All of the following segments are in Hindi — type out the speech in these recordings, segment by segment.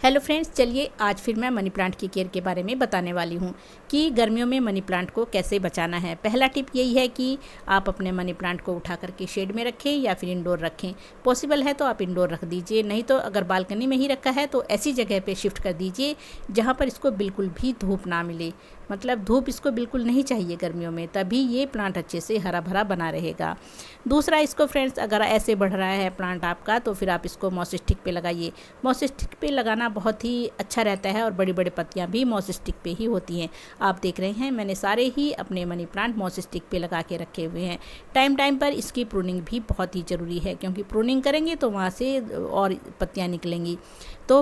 हेलो फ्रेंड्स, चलिए आज फिर मैं मनी प्लांट की केयर के बारे में बताने वाली हूँ कि गर्मियों में मनी प्लांट को कैसे बचाना है। पहला टिप यही है कि आप अपने मनी प्लांट को उठा करके शेड में रखें या फिर इंडोर रखें। पॉसिबल है तो आप इंडोर रख दीजिए, नहीं तो अगर बालकनी में ही रखा है तो ऐसी जगह पे शिफ्ट कर दीजिए जहाँ पर इसको बिल्कुल भी धूप ना मिले। मतलब धूप इसको बिल्कुल नहीं चाहिए गर्मियों में, तभी ये प्लांट अच्छे से हरा भरा बना रहेगा। दूसरा, इसको फ्रेंड्स अगर ऐसे बढ़ रहा है प्लांट आपका तो फिर आप इसको मॉस स्टिक पे लगाइए। मॉस स्टिक पे लगाना बहुत ही अच्छा रहता है और बड़ी बड़ी पत्तियां भी मॉस स्टिक पे ही होती हैं। आप देख रहे हैं मैंने सारे ही अपने मनी प्लांट मॉस स्टिक पे लगा के रखे हुए हैं। टाइम टाइम पर इसकी प्रूनिंग भी बहुत ही ज़रूरी है, क्योंकि प्रूनिंग करेंगे तो वहाँ से और पत्तियाँ निकलेंगी। तो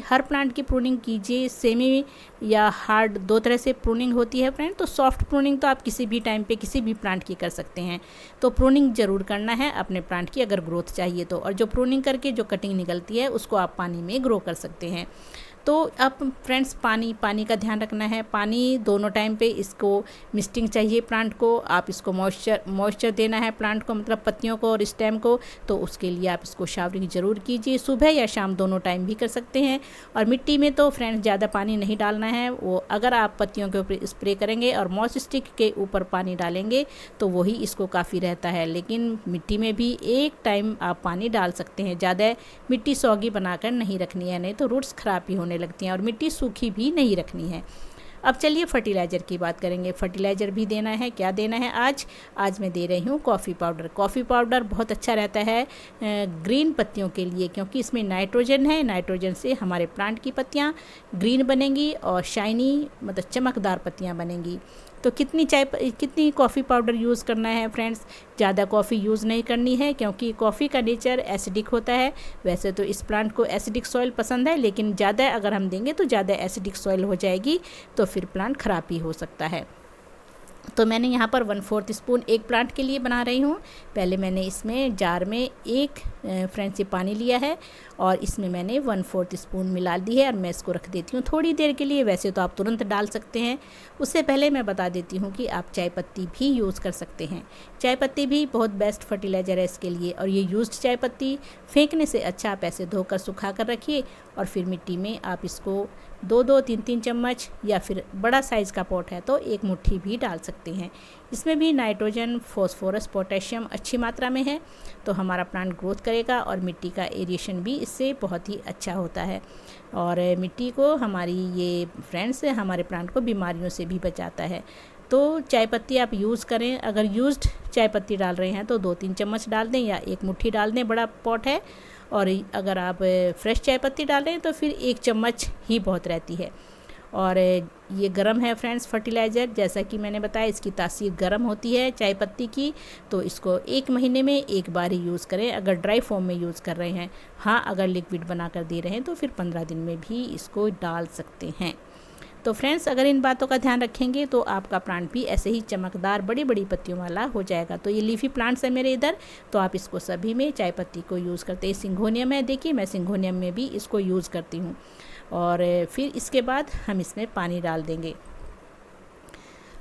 हर प्लांट की प्रूनिंग कीजिए। सेमी या हार्ड दो तरह से प्रूनिंग होती है फ्रेंड। तो सॉफ्ट प्रूनिंग तो आप किसी भी टाइम पे किसी भी प्लांट की कर सकते हैं। तो प्रूनिंग ज़रूर करना है अपने प्लांट की अगर ग्रोथ चाहिए तो। और जो प्रूनिंग करके जो कटिंग निकलती है उसको आप पानी में ग्रो कर सकते हैं। तो अब फ्रेंड्स पानी का ध्यान रखना है। पानी दोनों टाइम पे इसको मिस्टिंग चाहिए प्लांट को। आप इसको मॉइस्चर देना है प्लांट को, मतलब पत्तियों को और स्टेम को। तो उसके लिए आप इसको शावरिंग ज़रूर कीजिए, सुबह या शाम दोनों टाइम भी कर सकते हैं। और मिट्टी में तो फ्रेंड्स ज़्यादा पानी नहीं डालना है। वो अगर आप पत्तियों के ऊपर स्प्रे करेंगे और मॉस स्टिक के ऊपर पानी डालेंगे तो वही इसको काफ़ी रहता है। लेकिन मिट्टी में भी एक टाइम आप पानी डाल सकते हैं। ज़्यादा मिट्टी सौगी बनाकर नहीं रखनी है, नहीं तो रूट्स ख़राब ही होने लगती हैं। और मिट्टी सूखी भी नहीं रखनी है। अब चलिए फर्टिलाइज़र की बात करेंगे। फर्टिलाइज़र भी देना है। क्या देना है आज मैं दे रही हूँ कॉफ़ी पाउडर। कॉफ़ी पाउडर बहुत अच्छा रहता है ग्रीन पत्तियों के लिए, क्योंकि इसमें नाइट्रोजन है। नाइट्रोजन से हमारे प्लांट की पत्तियाँ ग्रीन बनेंगी और शाइनी, मतलब चमकदार पत्तियाँ बनेंगी। तो कितनी कॉफ़ी पाउडर यूज़ करना है फ्रेंड्स? ज़्यादा कॉफ़ी यूज़ नहीं करनी है, क्योंकि कॉफ़ी का नेचर एसिडिक होता है। वैसे तो इस प्लांट को एसिडिक सॉइल पसंद है, लेकिन ज़्यादा अगर हम देंगे तो ज़्यादा एसिडिक सॉइल हो जाएगी, तो फिर प्लांट ख़राब ही हो सकता है। तो मैंने यहाँ पर 1/4 स्पून एक प्लांट के लिए बना रही हूँ। पहले मैंने इसमें जार में एक फ्रेंड्स पानी लिया है और इसमें मैंने 1/4 स्पून मिला दी है और मैं इसको रख देती हूँ थोड़ी देर के लिए। वैसे तो आप तुरंत डाल सकते हैं। उससे पहले मैं बता देती हूँ कि आप चाय पत्ती भी यूज़ कर सकते हैं। चाय पत्ती भी बहुत बेस्ट फर्टिलाइज़र है इसके लिए। और ये यूज्ड चाय पत्ती फेंकने से अच्छा आप ऐसे धोकर सुखा कर रखिए और फिर मिट्टी में आप इसको 2-2, 3-3 चम्मच, या फिर बड़ा साइज़ का पॉट है तो एक मुट्ठी भी डाल सकते हैं। इसमें भी नाइट्रोजन, फॉस्फोरस, पोटेशियम अच्छी मात्रा में है, तो हमारा प्लांट ग्रोथ करेगा और मिट्टी का एरिएशन भी इससे बहुत ही अच्छा होता है। और मिट्टी को हमारी ये फ्रेंड्स हमारे प्लांट को बीमारियों से भी बचाता है। तो चाय पत्ती आप यूज़ करें। अगर यूज्ड चाय पत्ती डाल रहे हैं तो 2-3 चम्मच डाल दें या एक मुट्ठी डाल दें, बड़ा पॉट है। और अगर आप फ्रेश चाय पत्ती डाल रहे हैं तो फिर 1 चम्मच ही बहुत रहती है। और ये गर्म है फ्रेंड्स फर्टिलाइज़र। जैसा कि मैंने बताया इसकी तासीर गर्म होती है चाय पत्ती की। तो इसको 1 महीने में एक बार ही यूज़ करें अगर ड्राई फॉर्म में यूज़ कर रहे हैं। हाँ, अगर लिक्विड बना कर दे रहे हैं तो फिर 15 दिन में भी इसको डाल सकते हैं। तो फ्रेंड्स अगर इन बातों का ध्यान रखेंगे तो आपका प्लांट भी ऐसे ही चमकदार बड़ी बड़ी पत्तियों वाला हो जाएगा। तो ये लीफी प्लांट्स है मेरे इधर, तो आप इसको सभी में चाय पत्ती को यूज़ करते हैं। सिंघोनियम है, देखिए मैं सिंघोनियम में भी इसको यूज़ करती हूँ। और फिर इसके बाद हम इसमें पानी डाल देंगे।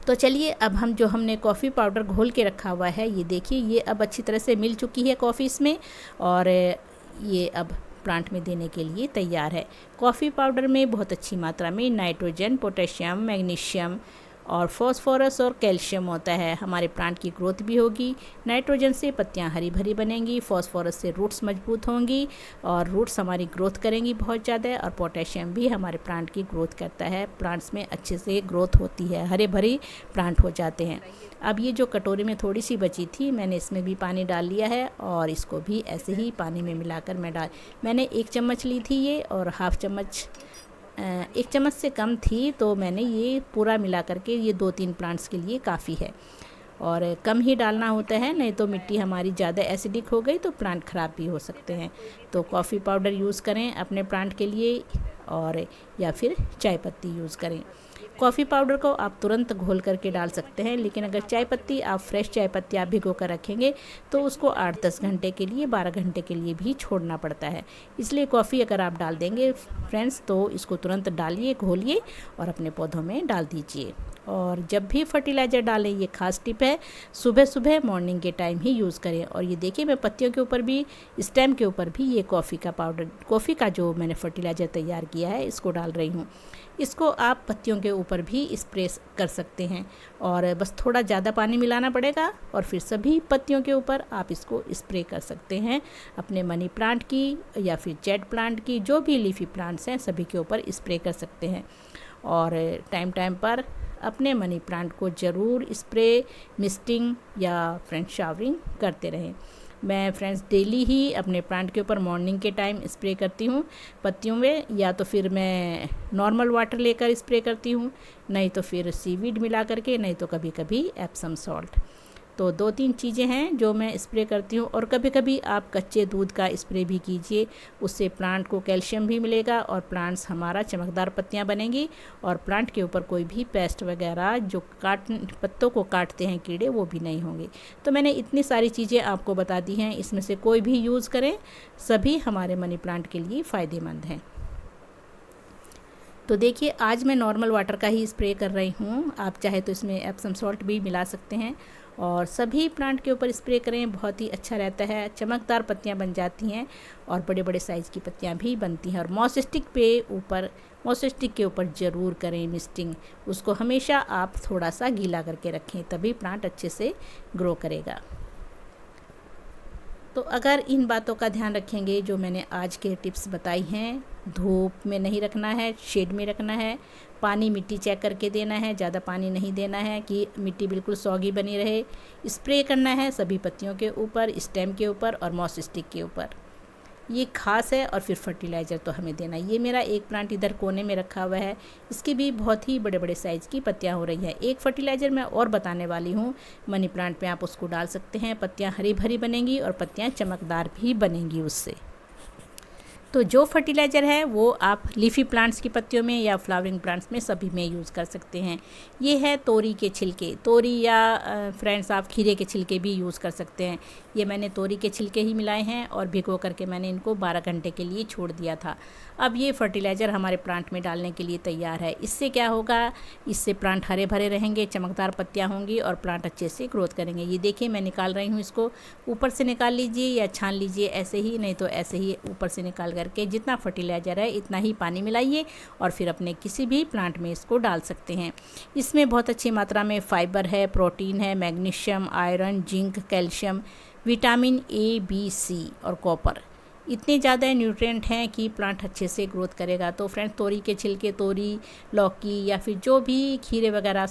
तो चलिए अब हमने कॉफ़ी पाउडर घोल के रखा हुआ है, ये देखिए ये अब अच्छी तरह से मिल चुकी है कॉफ़ी इसमें, और ये अब प्लांट में देने के लिए तैयार है। कॉफ़ी पाउडर में बहुत अच्छी मात्रा में नाइट्रोजन, पोटेशियम, मैग्नीशियम और फॉस्फोरस और कैल्शियम होता है। हमारे प्लांट की ग्रोथ भी होगी। नाइट्रोजन से पत्तियां हरी भरी बनेंगी, फॉस्फोरस से रूट्स मजबूत होंगी और रूट्स हमारी ग्रोथ करेंगी बहुत ज़्यादा। और पोटेशियम भी हमारे प्लांट की ग्रोथ करता है, प्लांट्स में अच्छे से ग्रोथ होती है, हरे भरे प्लांट हो जाते हैं। अब ये जो कटोरी में थोड़ी सी बची थी मैंने इसमें भी पानी डाल लिया है और इसको भी ऐसे ही पानी में मिलाकर मैंने 1 चम्मच ली थी ये, और हाफ चम्मच 1 चम्मच से कम थी, तो मैंने ये पूरा मिला करके ये 2-3 प्लांट्स के लिए काफ़ी है। और कम ही डालना होता है, नहीं तो मिट्टी हमारी ज़्यादा एसिडिक हो गई तो प्लांट ख़राब भी हो सकते हैं। तो कॉफ़ी पाउडर यूज़ करें अपने प्लांट के लिए, और या फिर चाय पत्ती यूज़ करें। कॉफ़ी पाउडर को आप तुरंत घोल करके डाल सकते हैं, लेकिन अगर चाय पत्ती आप फ्रेश चाय पत्ती आप भिगो कर रखेंगे तो उसको 8-10 घंटे के लिए, 12 घंटे के लिए भी छोड़ना पड़ता है। इसलिए कॉफ़ी अगर आप डाल देंगे फ्रेंड्स तो इसको तुरंत डालिए, घोलिए और अपने पौधों में डाल दीजिए। और जब भी फर्टिलाइज़र डालें, ये खास टिप है, सुबह सुबह मॉर्निंग के टाइम ही यूज़ करें। और ये देखिए मैं पत्तियों के ऊपर भी, स्टेम के ऊपर भी ये कॉफ़ी का पाउडर, कॉफ़ी का जो मैंने फर्टिलाइज़र तैयार किया है इसको डाल रही हूँ। इसको आप पत्तियों के ऊपर भी स्प्रे कर सकते हैं और बस थोड़ा ज़्यादा पानी मिलाना पड़ेगा और फिर सभी पत्तियों के ऊपर आप इसको स्प्रे कर सकते हैं। अपने मनी प्लांट की या फिर जेड प्लांट की, जो भी लीफी प्लांट्स हैं सभी के ऊपर स्प्रे कर सकते हैं। और टाइम टाइम पर अपने मनी प्लांट को ज़रूर स्प्रे, मिस्टिंग या फ्रेंड्स शावरिंग करते रहें। मैं फ्रेंड्स डेली ही अपने प्लांट के ऊपर मॉर्निंग के टाइम स्प्रे करती हूँ पत्तियों में, या तो फिर मैं नॉर्मल वाटर लेकर स्प्रे करती हूँ, नहीं तो फिर सीवीड मिला करके, नहीं तो कभी कभी एप्सम सॉल्ट। तो 2-3 चीज़ें हैं जो मैं स्प्रे करती हूँ। और कभी कभी आप कच्चे दूध का स्प्रे भी कीजिए, उससे प्लांट को कैल्शियम भी मिलेगा और प्लांट्स हमारा चमकदार पत्तियाँ बनेंगी और प्लांट के ऊपर कोई भी पेस्ट वगैरह जो पत्तों को काटते हैं कीड़े, वो भी नहीं होंगे। तो मैंने इतनी सारी चीज़ें आपको बता दी हैं, इसमें से कोई भी यूज़ करें, सभी हमारे मनी प्लांट के लिए फ़ायदेमंद हैं। तो देखिए आज मैं नॉर्मल वाटर का ही स्प्रे कर रही हूँ, आप चाहे तो इसमें एप्सम सॉल्ट भी मिला सकते हैं और सभी प्लांट के ऊपर स्प्रे करें, बहुत ही अच्छा रहता है। चमकदार पत्तियाँ बन जाती हैं और बड़े बड़े साइज़ की पत्तियाँ भी बनती हैं। और मॉस स्टिक के ऊपर ज़रूर करें मिस्टिंग, उसको हमेशा आप थोड़ा सा गीला करके रखें, तभी प्लांट अच्छे से ग्रो करेगा। तो अगर इन बातों का ध्यान रखेंगे जो मैंने आज के टिप्स बताई हैं, धूप में नहीं रखना है, शेड में रखना है, पानी मिट्टी चेक करके देना है, ज़्यादा पानी नहीं देना है कि मिट्टी बिल्कुल सॉगी बनी रहे, स्प्रे करना है सभी पत्तियों के ऊपर, स्टेम के ऊपर और मॉस स्टिक के ऊपर, ये खास है। और फिर फर्टिलाइज़र तो हमें देना है। ये मेरा एक प्लांट इधर कोने में रखा हुआ है, इसकी भी बहुत ही बड़े बड़े साइज़ की पत्तियां हो रही हैं। एक फर्टिलाइज़र मैं और बताने वाली हूँ, मनी प्लांट पे आप उसको डाल सकते हैं, पत्तियां हरी भरी बनेंगी और पत्तियां चमकदार भी बनेंगी उससे। तो जो फर्टिलाइज़र है वो आप लीफी प्लांट्स की पत्तियों में या फ्लावरिंग प्लांट्स में सभी में यूज़ कर सकते हैं। ये है तोरी के छिलके, तोरी या फ्रेंड्स आप खीरे के छिलके भी यूज़ कर सकते हैं। ये मैंने तोरी के छिलके ही मिलाए हैं और भिगो करके मैंने इनको 12 घंटे के लिए छोड़ दिया था। अब ये फर्टिलाइज़र हमारे प्लांट में डालने के लिए तैयार है। इससे क्या होगा, इससे प्लांट हरे भरे रहेंगे, चमकदार पत्तियाँ होंगी और प्लांट अच्छे से ग्रोथ करेंगे। ये देखिए मैं निकाल रही हूँ, इसको ऊपर से निकाल लीजिए या छान लीजिए, ऐसे ही, नहीं तो ऐसे ही ऊपर से निकाल करके जितना फर्टिलाइज़र है इतना ही पानी मिलाइए और फिर अपने किसी भी प्लांट में इसको डाल सकते हैं। इसमें बहुत अच्छी मात्रा में फाइबर है, प्रोटीन है, magnesium, iron, zinc, calcium, vitamin A, B, C और कॉपर, इतने ज़्यादा न्यूट्रिएंट हैं कि प्लांट अच्छे से ग्रोथ करेगा। तो फ्रेंड्स तोरी के छिलके, तोरी, लौकी या फिर जो भी खीरे वगैरह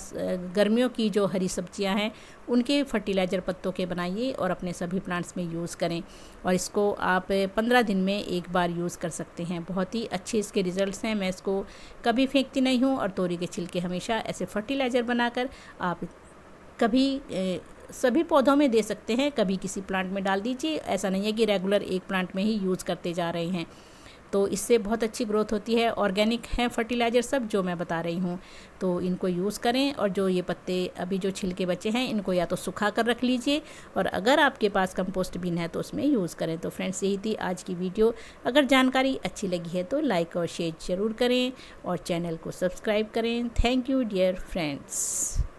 गर्मियों की जो हरी सब्जियां हैं उनके फर्टिलाइज़र पत्तों के बनाइए और अपने सभी प्लांट्स में यूज़ करें। और इसको आप 15 दिन में एक बार यूज़ कर सकते हैं। बहुत ही अच्छे इसके रिज़ल्ट्स हैं, मैं इसको कभी फेंकती नहीं हूँ। और तोरी के छिलके हमेशा ऐसे फर्टिलाइज़र बनाकर आप कभी सभी पौधों में दे सकते हैं, कभी किसी प्लांट में डाल दीजिए। ऐसा नहीं है कि रेगुलर एक प्लांट में ही यूज़ करते जा रहे हैं, तो इससे बहुत अच्छी ग्रोथ होती है। ऑर्गेनिक है फर्टिलाइज़र सब जो मैं बता रही हूँ, तो इनको यूज़ करें। और जो ये पत्ते अभी जो छिलके बचे हैं इनको या तो सुखा कर रख लीजिए और अगर आपके पास कंपोस्ट बिन है तो उसमें यूज़ करें। तो फ्रेंड्स यही थी आज की वीडियो। अगर जानकारी अच्छी लगी है तो लाइक और शेयर ज़रूर करें और चैनल को सब्सक्राइब करें। Thank you dear friends.